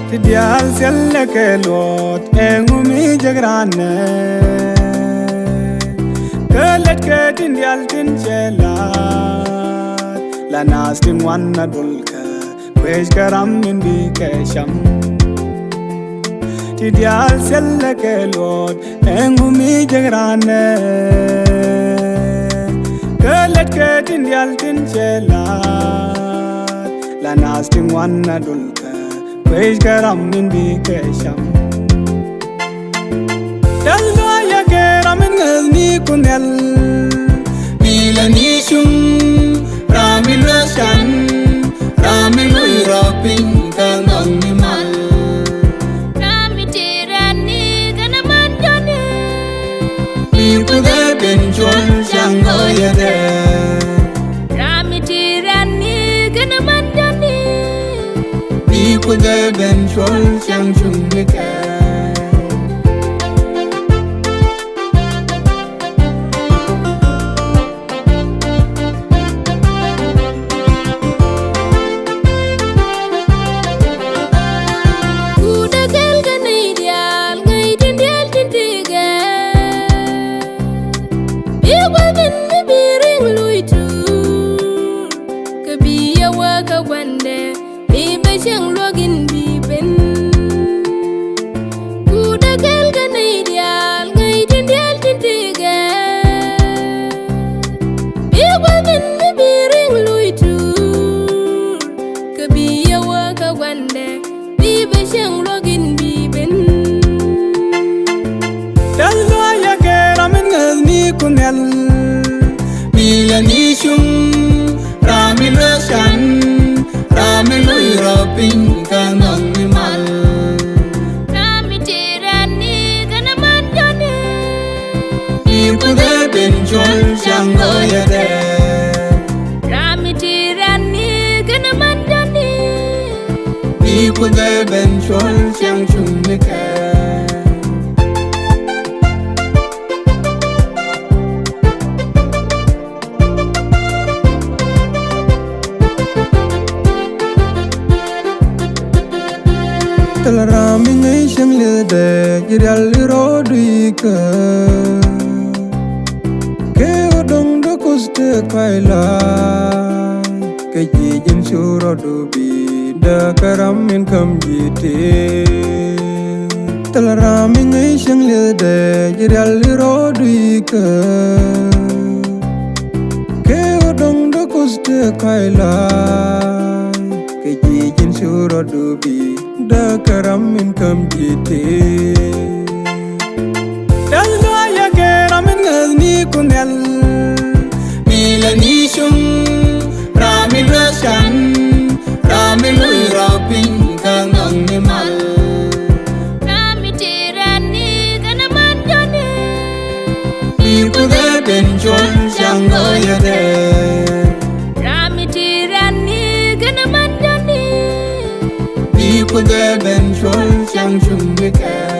Diaal selle ke lot engumi jagrane kelet ke tin dial tin chelat la nas tin wanna dulka kwej karam min bi ke sham Diaal selle ke lot engumi jagrane kelet ke tin dial tin chelat la nas tin wanna dulka Kwej karam min bi ke sham Dalwa ya karam min ngazni kunel Bilani shum Ramil rashan Ramil uirapin Kangang nimal Rami tirani Kanaman jone Ikude benchol Shango yade Rami tirani Kanaman jone Ikude benchol Shang chung mika kunel Bilani shum Ramil rashan Ramil uirapin Kangang nimal Rami tirani Kanaman jone Ikude benchol Shango yade Rami tirani Kanaman jone Ikude benchol Shang chung mika Rami ngay shang le de Diaal ro duika Ke odong do koste kaila Ke jijin shuro dubi Da karam min kam jite Rami ngay shang le de Diaal ro duika Ke odong do koste kaila Ke jijin shuro dubi Da karam min kam jite Dalwa ya karam min ngazni kunel Bilani shum Ramil rashan Ramil uirapin Kangang nimal Rami tirani Kanaman jone Ikude benchol Shango yade Rami tirani Kanaman jone Ikude benchol Shang chung mika